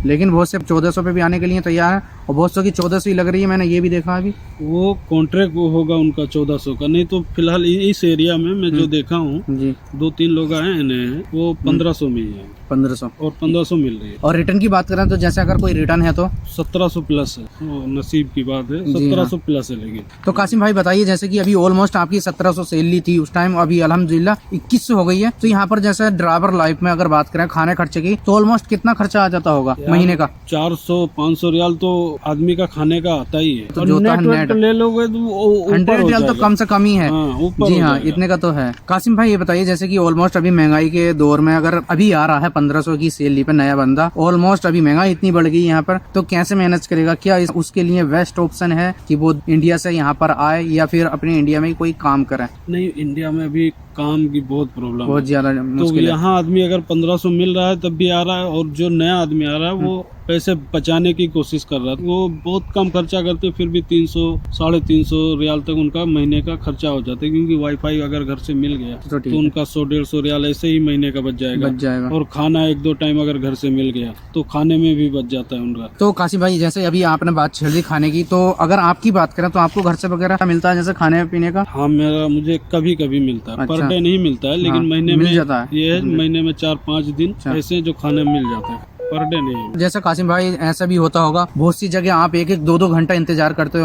Speaker 1: लेकिन बहुत से 1400 पे भी आने के लिए तैयार है, और बहुत सौ की 1400 ही लग रही है, मैंने ये भी देखा अभी।
Speaker 2: वो कॉन्ट्रैक्ट होगा उनका 1400 का, नहीं तो फिलहाल इस एरिया में मैं जो देखा हूँ, 2-3 लोग आए हैं, वो 1500 में ही है।
Speaker 1: 1500
Speaker 2: और 1500 मिल रही है।
Speaker 1: और रिटर्न की बात करें तो जैसे अगर कोई रिटर्न है तो
Speaker 2: 1700 प्लस है, वो नसीब की बात है, 1700 प्लस है। लेकिन
Speaker 1: तो कासिम भाई बताइए, जैसे कि अभी ऑलमोस्ट आपकी 1700 सैलरी थी उस टाइम, अभी अल्हम्दुलिल्लाह 2100 हो गई है, तो यहाँ पर जैसे ड्राइवर लाइफ में अगर बात करें खाने खर्चे की, तो ऑलमोस्ट कितना खर्चा आ जाता होगा महीने का?
Speaker 2: 400-500 रियाल तो आदमी का खाने का आता ही है।
Speaker 1: तो जो नेट
Speaker 2: ले लोगे तो
Speaker 1: 100 रियाल तो कम से कम ही है। जी हाँ, इतने का तो है। कासिम भाई ये बताइए, जैसे कि ऑलमोस्ट अभी महंगाई के दौर में अगर अभी आ रहा है 1500 की सैलरी पे नया बंदा, ऑलमोस्ट अभी महंगाई इतनी बढ़ गई यहाँ पर, तो कैसे मैनेज करेगा? क्या उसके लिए बेस्ट ऑप्शन है कि वो इंडिया से यहाँ पर आए, या फिर अपने इंडिया में कोई काम करे?
Speaker 2: नहीं, इंडिया में अभी काम की बहुत प्रॉब्लम,
Speaker 1: बहुत ज्यादा
Speaker 2: मुश्किल है। यहाँ आदमी अगर 1500 मिल रहा है तब भी आ रहा है, और जो नया आदमी आ रहा है वो पैसे बचाने की कोशिश कर रहा है, वो बहुत कम खर्चा करते, फिर भी 300-350 रियाल तक उनका महीने का खर्चा हो जाता है, क्योंकि वाईफाई अगर घर से मिल गया तो उनका 100-150 रियाल ऐसे ही महीने का बच जाएगा। और खाना 1-2 टाइम अगर घर से मिल गया तो खाने में भी बच जाता है उनका।
Speaker 1: तो कासिम भाई, जैसे अभी आपने बात छेड़ दी खाने की, तो अगर आपकी बात करें तो आपको घर से वगैरह मिलता है जैसे खाने पीने का?
Speaker 2: हाँ, मुझे कभी कभी मिलता है। पर डे नहीं मिलता है, लेकिन महीने में
Speaker 1: मिल जाता है।
Speaker 2: ये महीने में 4-5 दिन ऐसे जो खाने मिल जाता है। पर डे नहीं है।
Speaker 1: जैसे कासिम भाई ऐसा भी होता होगा, बहुत सी जगह आप 1-1, 2-2 घंटा इंतजार करते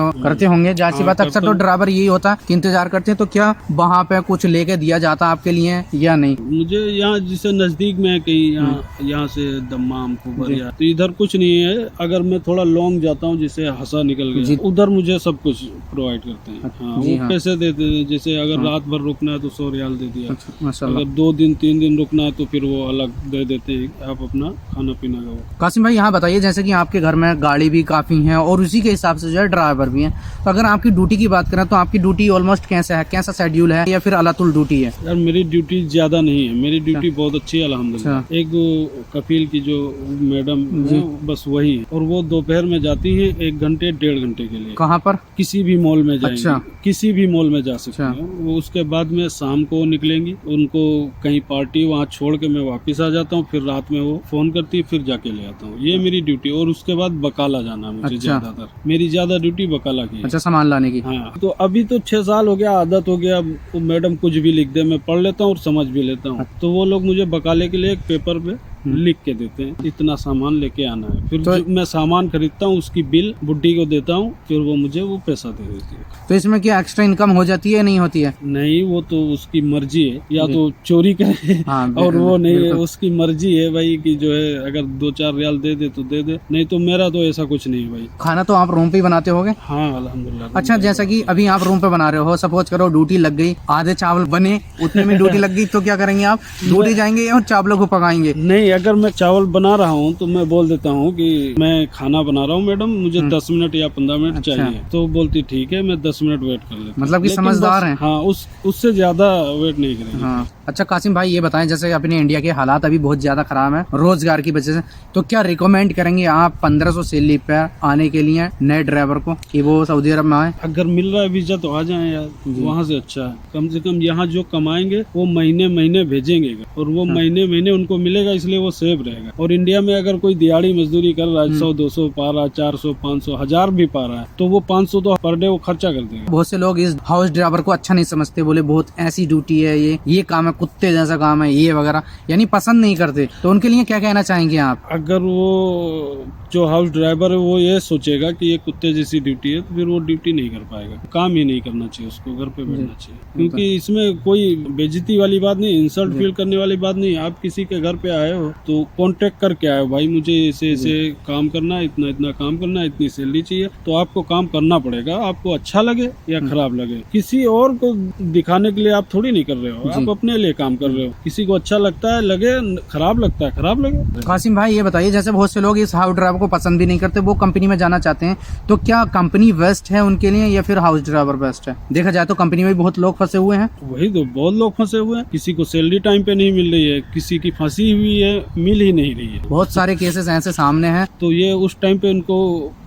Speaker 1: होंगे। जाहिर सी बात, अक्सर तो ड्राइवर यही होता है कि इंतजार करते हैं। तो क्या वहाँ पे कुछ लेके दिया जाता है आपके लिए या नहीं?
Speaker 2: मुझे यहाँ जिसे नजदीक में है कहीं, यहाँ से दम्माम कुबरिया, तो इधर कुछ नहीं है। अगर मैं थोड़ा लॉन्ग जाता हूँ, जैसे हसा निकल गया, उधर मुझे सब कुछ प्रोवाइड करते हैं। हाँ, वो पैसे देते हैं। जैसे अगर रात भर रुकना है तो 100 रियाल दे दिया। अगर 2 दिन 3 दिन रुकना है तो फिर वो अलग दे देते हैं, आप अपना खाना पीना का।
Speaker 1: कासिम भाई यहाँ बताइए, जैसे कि आपके घर में गाड़ी भी काफी है और उसी के हिसाब से जो है ड्राइवर भी है, तो अगर आपकी ड्यूटी की बात करें तो आपकी ड्यूटी ऑलमोस्ट कैसा है, कैसा शेड्यूल है, या फिर अलातुल ड्यूटी है?
Speaker 2: यार मेरी ड्यूटी ज्यादा नहीं है, मेरी ड्यूटी बहुत अच्छी है अल्हम्दुलिल्लाह। एक वो कफील की जो मैडम है, बस वही है, और वो दोपहर में जाती है 1 घंटे 1.5 घंटे के लिए।
Speaker 1: कहाँ पर?
Speaker 2: किसी भी मॉल में जाएंगे, किसी भी मॉल में जा सकते हैं वो। उसके बाद में शाम को निकलेंगी, उनको कहीं पार्टी वहाँ छोड़ के मैं वापस आ जाता हूँ, फिर रात में वो फोन करती है, फिर जाके ले आता हूँ। ये मेरी ड्यूटी। और उसके बाद बकाला जाना मुझे ज्यादातर, मेरी ज्यादा ड्यूटी बकाला की।
Speaker 1: अच्छा, सामान लाने की।
Speaker 2: हाँ, तो अभी तो 6 साल हो गया, आदत हो गया। वो मैडम कुछ भी लिख दे, मैं पढ़ लेता हूँ और समझ भी लेता हूँ। तो वो लोग मुझे बकाले के लिए एक पेपर पे लिख के देते हैं, इतना सामान लेके आना है। फिर तो मैं सामान खरीदता हूँ, उसकी बिल बुड्ढी को देता हूँ, फिर वो मुझे वो पैसा दे देती है।
Speaker 1: तो इसमें क्या एक्स्ट्रा इनकम हो जाती है, नहीं होती है?
Speaker 2: नहीं, वो तो उसकी मर्जी है, या तो चोरी करे और वो नहीं है, उसकी मर्जी है भाई कि जो है अगर 2-4 रियाल दे दे तो दे दे, नहीं तो मेरा तो ऐसा कुछ नहीं है भाई।
Speaker 1: खाना तो आप रूम पे ही बनाते होगे?
Speaker 2: हाँ अल्हम्दुलिल्लाह।
Speaker 1: अच्छा, जैसा कि अभी आप रूम पे बना रहे हो, सपोज करो ड्यूटी लग गई, आधे चावल बने, उतने में ड्यूटी लग गई, तो क्या करेंगे आप? ड्यूटी जाएंगे और चावलों को पकाएंगे?
Speaker 2: नहीं, अगर मैं चावल बना रहा हूँ तो मैं बोल देता हूँ कि मैं खाना बना रहा हूँ मैडम, मुझे 10 मिनट या 15 मिनट चाहिए। तो बोलती ठीक है, मैं 10 मिनट वेट कर लेता हूँ।
Speaker 1: मतलब कि समझदार हैं।
Speaker 2: हाँ, उससे ज्यादा वेट नहीं करेंगे।
Speaker 1: हाँ। अच्छा कासिम भाई, ये बताएं, जैसे अपने इंडिया के हालात अभी बहुत ज्यादा खराब है रोजगार की वजह से, तो क्या रिकमेंड करेंगे आप 1500 सैलरी पे आने के लिए नए ड्राइवर को कि वो सऊदी अरब में आए?
Speaker 2: अगर मिल रहा है वीजा तो आ जाए यार, वहाँ से अच्छा है। कम से कम यहाँ जो कमाएंगे वो महीने महीने भेजेंगे, और वो महीने महीने उनको मिलेगा, इसलिए वो सेफ रहेगा। और इंडिया में अगर कोई दिहाड़ी मजदूरी कर रहा है, 100-200 पा रहा है, 400, 500, 1000 भी पा रहा है, तो वो 500 तो पर डे वो खर्चा कर देगा।
Speaker 1: बहुत से लोग इस हाउस ड्राइवर को अच्छा नहीं समझते, बोले बहुत ऐसी ड्यूटी है, ये काम है, कुत्ते जैसा काम है, ये वगैरह, यानी पसंद नहीं करते। तो उनके लिए क्या कहना चाहेंगे आप?
Speaker 2: अगर वो जो हाउस ड्राइवर है वो ये सोचेगा कि ये कुत्ते जैसी ड्यूटी है, तो फिर वो ड्यूटी नहीं कर पाएगा। काम ही नहीं करना चाहिए उसको, घर पे बैठना चाहिए। क्योंकि इसमें कोई बेइज्जती वाली बात नहीं, इंसल्ट फील करने वाली बात नहीं। आप किसी के घर पे आए हो तो कॉन्टेक्ट करके आए हो, भाई मुझे ऐसे ऐसे काम करना है, इतना इतना काम करना है, इतनी सैलरी चाहिए, तो आपको काम करना पड़ेगा। आपको अच्छा लगे या खराब लगे, किसी और को दिखाने के लिए आप थोड़ी नहीं कर रहे हो, आप अपने लिए काम कर रहे हो। किसी को अच्छा लगता है लगे, खराब लगता है खराब लगे।
Speaker 1: कासिम भाई ये बताइए, जैसे बहुत से लोग इस हाउस ड्राइवर को पसंद भी नहीं करते, वो कंपनी में जाना चाहते हैं, तो क्या कंपनी बेस्ट है उनके लिए या फिर हाउस ड्राइवर बेस्ट है? देखा जाए तो कंपनी में भी बहुत लोग फंसे हुए हैं।
Speaker 2: वही तो, बहुत लोग फंसे हुए हैं। किसी को सैलरी टाइम पे नहीं मिल रही है, किसी की फंसी हुई है, मिल ही नहीं रही है।
Speaker 1: बहुत सारे केसेस ऐसे सामने हैं।
Speaker 2: तो ये उस टाइम पे उनको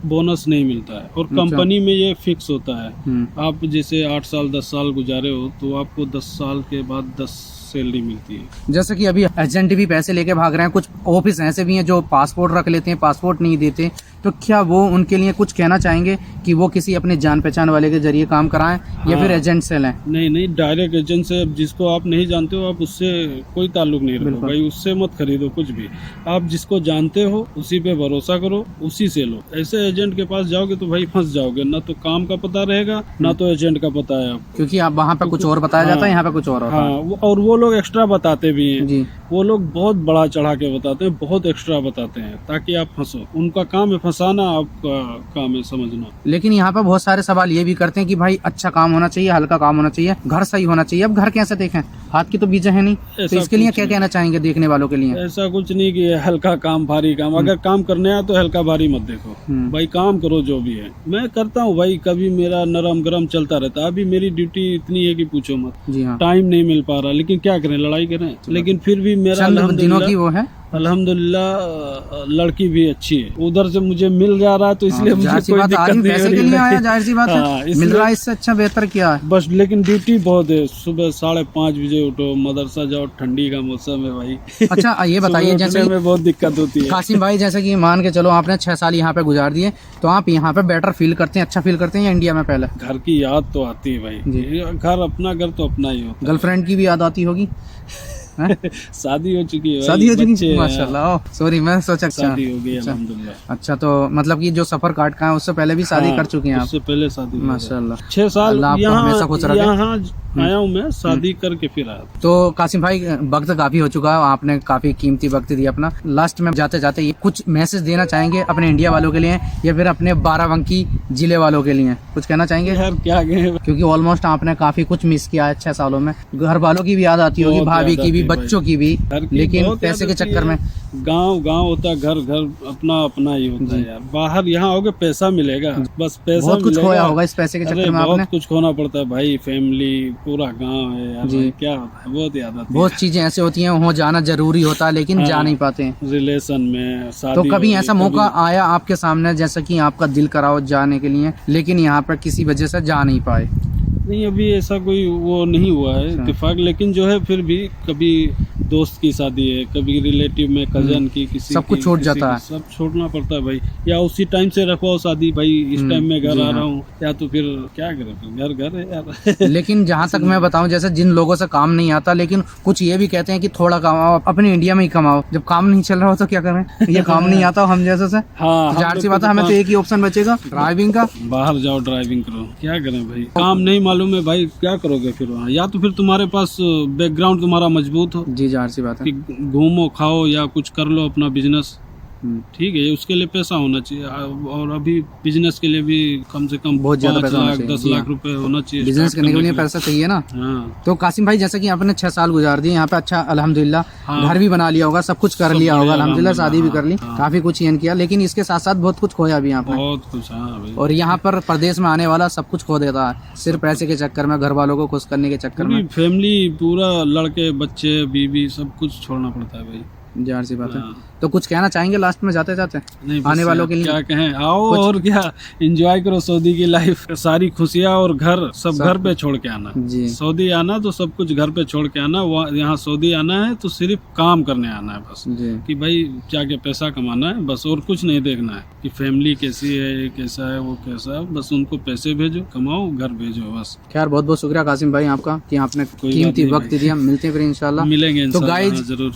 Speaker 2: बोनस नहीं मिलता है, और कंपनी में ये फिक्स होता है। आप जैसे 8 साल 10 साल गुजारे हो तो आपको 10 साल के बाद 10 सैलरी मिलती है।
Speaker 1: जैसे कि अभी एजेंट भी पैसे लेके भाग रहे हैं, कुछ ऑफिस ऐसे भी हैं जो पासपोर्ट रख लेते हैं, पासपोर्ट नहीं देते, तो क्या वो उनके लिए कुछ कहना चाहेंगे कि वो किसी अपने जान पहचान वाले के जरिए काम कराएं या फिर एजेंट से लें?
Speaker 2: नहीं, डायरेक्ट एजेंट से, जिसको आप नहीं जानते हो आप उससे कोई ताल्लुक नहीं रखो भाई, उससे मत खरीदो कुछ भी। आप जिसको जानते हो उसी पे भरोसा करो, उसी से लो। ऐसे एजेंट के पास जाओगे तो भाई फंस जाओगे, ना तो काम का पता रहेगा ना तो एजेंट का पता है आपको,
Speaker 1: क्योंकि आप वहाँ पे कुछ और बताया जाता है, यहाँ पे कुछ और होता है।
Speaker 2: हाँ, और वो लोग एक्स्ट्रा बताते भी हैं
Speaker 1: जी।
Speaker 2: वो लोग बहुत बड़ा चढ़ा के बताते हैं, बहुत एक्स्ट्रा बताते हैं ताकि आप फंसो। उनका काम है फंसाना, आपका काम है समझना।
Speaker 1: लेकिन यहाँ पे बहुत सारे सवाल ये भी करते हैं कि भाई अच्छा काम होना चाहिए, हल्का काम होना चाहिए, घर सही होना चाहिए। अब घर कैसे देखें, हाथ की तो बीजे है नहीं, तो इसके लिए क्या कहना चाहेंगे देखने वालों के लिए?
Speaker 2: ऐसा कुछ नहीं कि हल्का काम भारी काम, अगर काम करने आए तो हल्का भारी मत देखो भाई, काम करो जो भी है। मैं करता हूँ भाई, कभी मेरा नरम गरम चलता रहता है। अभी मेरी ड्यूटी इतनी है कि पूछो मत।
Speaker 1: जी हाँ।
Speaker 2: टाइम नहीं मिल पा रहा, लेकिन क्या करें, लड़ाई करें। लेकिन फिर भी मेरा
Speaker 1: दिनों की वो है
Speaker 2: अल्हम्दुलिल्लाह, लड़की भी अच्छी है। उधर से मुझे मिल जा रहा है तो इसलिए मुझे कोई दिक्कत नहीं हो
Speaker 1: पैसे के लिए आया, जाहिर सी बात है, मिल रहा है, इससे अच्छा बेहतर क्या है।
Speaker 2: बस लेकिन ड्यूटी बहुत है, सुबह 5:30 बजे उठो, मदरसा जाओ, ठंडी का मौसम है भाई।
Speaker 1: अच्छा ये बताइए, जैसे
Speaker 2: में बहुत दिक्कत होती है।
Speaker 1: कासिम भाई, जैसे कि मान के चलो आपने 6 साल यहाँ पे गुजार दिए, तो आप यहाँ पे बेटर फील करते हैं, अच्छा फील करते हैं या इंडिया में पहले?
Speaker 2: घर की याद तो आती है भाई, घर अपना घर तो अपना ही होता है।
Speaker 1: गर्लफ्रेंड की भी याद आती होगी?
Speaker 2: शादी हो चुकी है भाई,
Speaker 1: शादी हो चुकी
Speaker 2: बच्चे
Speaker 1: है
Speaker 2: हैं।
Speaker 1: माशाल्लाह। सॉरी मैं सोचा अच्छा
Speaker 2: शादी हो गई अल्हम्दुलिल्लाह।
Speaker 1: अच्छा, तो मतलब कि जो सफर काट का है उससे पहले भी शादी
Speaker 2: हाँ,
Speaker 1: कर चुकी हैं आप?
Speaker 2: उससे पहले शादी हुई है।
Speaker 1: माशाल्लाह।
Speaker 2: 6 साल
Speaker 1: अल्लाह आपको हमेशा खुश रखे।
Speaker 2: यहाँ आया हूँ मैं, शादी करके फिर आया।
Speaker 1: तो कासिम भाई वक्त काफी हो चुका है, आपने काफी कीमती वक्त दिया अपना। लास्ट में जाते जाते ये कुछ मैसेज देना चाहेंगे अपने इंडिया वालों के लिए या फिर अपने बाराबंकी जिले वालों के लिए, कुछ कहना चाहेंगे?
Speaker 2: यार क्या कहें,
Speaker 1: क्योंकि ऑलमोस्ट आपने काफी कुछ मिस किया है 6 सालों में। घर वालों की भी याद आती होगी,
Speaker 2: बहुत
Speaker 1: भाभी
Speaker 2: याद
Speaker 1: की भी,
Speaker 2: आती है
Speaker 1: बच्चों की भी,
Speaker 2: घर की
Speaker 1: लेकिन
Speaker 2: बहुत
Speaker 1: पैसे
Speaker 2: याद
Speaker 1: के
Speaker 2: आती
Speaker 1: चक्कर में।
Speaker 2: है। गांव गांव होता है, घर घर अपना अपना ही होता है यार। बाहर यहाँ आओगे पैसा मिलेगा, बस पैसा
Speaker 1: बहुत कुछ
Speaker 2: मिलेगा।
Speaker 1: खोया होगा इस पैसे के
Speaker 2: अरे
Speaker 1: चक्कर में
Speaker 2: बहुत
Speaker 1: आपने।
Speaker 2: कुछ खोना पड़ता है भाई, फैमिली, पूरा गांव है यार
Speaker 1: जी।
Speaker 2: भाई, क्या होता है, बहुत याद आती
Speaker 1: बहुत चीजें ऐसे होती हैं, वहाँ जाना जरूरी होता है लेकिन
Speaker 2: हाँ।
Speaker 1: जा नहीं पाते हैं।
Speaker 2: है। रिलेशन में शादी
Speaker 1: तो कभी
Speaker 2: हो
Speaker 1: ऐसा
Speaker 2: गई,
Speaker 1: मौका आया आपके सामने जैसा कि आपका दिल करा हो जाने के लिए, लेकिन यहाँ पर किसी वजह से जा नहीं पाए?
Speaker 2: नहीं, अभी ऐसा कोई वो नहीं हुआ है इत्तेफाक, लेकिन जो है फिर भी कभी दोस्त की शादी है, कभी रिलेटिव में कजन की, किसी
Speaker 1: सब कुछ
Speaker 2: की,
Speaker 1: छूट
Speaker 2: किसी
Speaker 1: जाता
Speaker 2: की,
Speaker 1: है।
Speaker 2: सब छोड़ना पड़ता है भाई। या उसी टाइम से रखवाओ शादी भाई, इस टाइम में घर
Speaker 1: जी
Speaker 2: आ
Speaker 1: हाँ।
Speaker 2: रहा हूँ, या तो फिर क्या करें, फिर घर घर है यार।
Speaker 1: लेकिन जहाँ तक मैं बताऊं, जैसे जिन लोगों से काम नहीं आता, लेकिन कुछ ये भी कहते हैं कि थोड़ा कमाओ, अपने इंडिया में ही कमाओ। जब काम नहीं चल रहा हो तो क्या करें, ये काम नहीं आता हम जैसे से।
Speaker 2: हाँ, हम
Speaker 1: जाहिर सी
Speaker 2: लोग
Speaker 1: बात है, हमें तो एक ही ऑप्शन बचेगा ड्राइविंग का।
Speaker 2: बाहर जाओ ड्राइविंग करो, क्या करें भाई, काम नहीं मालूम है भाई, क्या करोगे फिर वहाँ? या तो फिर तुम्हारे पास बैकग्राउंड तुम्हारा मजबूत हो
Speaker 1: जी जाहिर सी बात है।
Speaker 2: कि घूमो खाओ या कुछ कर लो अपना बिजनेस,
Speaker 1: हम्म।
Speaker 2: ठीक है, उसके लिए पैसा होना चाहिए। और अभी बिजनेस के लिए भी कम से कम
Speaker 1: बहुत ज्यादा
Speaker 2: 5
Speaker 1: पैसा होना
Speaker 2: लाख
Speaker 1: चाहिए।
Speaker 2: 10
Speaker 1: जी
Speaker 2: लाख
Speaker 1: हाँ।
Speaker 2: रुपए होना चाहिए
Speaker 1: बिजनेस
Speaker 2: start
Speaker 1: करने के लिए
Speaker 2: लिए।
Speaker 1: पैसा चाहिए ना।
Speaker 2: हाँ,
Speaker 1: तो कासिम भाई, जैसा कि आपने 6 साल गुजार दिए यहाँ पे, अच्छा अल्हम्दुलिल्लाह
Speaker 2: हाँ।
Speaker 1: घर भी बना लिया होगा, सब कुछ कर
Speaker 2: सब
Speaker 1: लिया होगा
Speaker 2: बढ़िया,
Speaker 1: अल्हम्दुलिल्लाह, शादी भी कर ली,
Speaker 2: हाँ।
Speaker 1: काफी कुछ यन किया, लेकिन इसके साथ साथ बहुत कुछ खोया भी यहाँ पे।
Speaker 2: बहुत कुछ। हाँ भाई,
Speaker 1: और यहाँ पर प्रदेश में आने वाला सब कुछ खो देता है, सिर्फ पैसे के चक्कर में, घर वालों को खुश करने के चक्कर में।
Speaker 2: पूरी फैमिली, पूरा लड़के बच्चे बीवी सब कुछ छोड़ना पड़ता है भाई।
Speaker 1: जाहिर सी बात है।
Speaker 2: हाँ।
Speaker 1: तो कुछ कहना चाहेंगे लास्ट में जाते जाते
Speaker 2: नहीं, बस
Speaker 1: आने वालों के लिए?
Speaker 2: क्या कहें, आओ और क्या, एंजॉय करो सऊदी की लाइफ, सारी खुशियाँ और घर सब घर पे छोड़ के आना।
Speaker 1: जी
Speaker 2: सऊदी आना तो सब कुछ घर पे छोड़ के आना, यहाँ सऊदी आना है तो सिर्फ काम करने आना है बस,
Speaker 1: जी।
Speaker 2: कि भाई जाके पैसा कमाना है बस, और कुछ नहीं देखना है कि फैमिली कैसी है, ये कैसा है, वो कैसा है, बस उनको पैसे भेजो, कमाओ, घर भेजो बस।
Speaker 1: खैर बहुत बहुत शुक्रिया कासिम भाई आपका कि आपने
Speaker 2: कोई बात
Speaker 1: कीमती
Speaker 2: नहीं
Speaker 1: वक्त
Speaker 2: भाई।
Speaker 1: दिया। मिलते हैं फिर इंशाल्लाह।
Speaker 2: मिलेंगे
Speaker 1: तो
Speaker 2: इंशाल्लाह,
Speaker 1: गाइज
Speaker 2: हाँ, जरूर।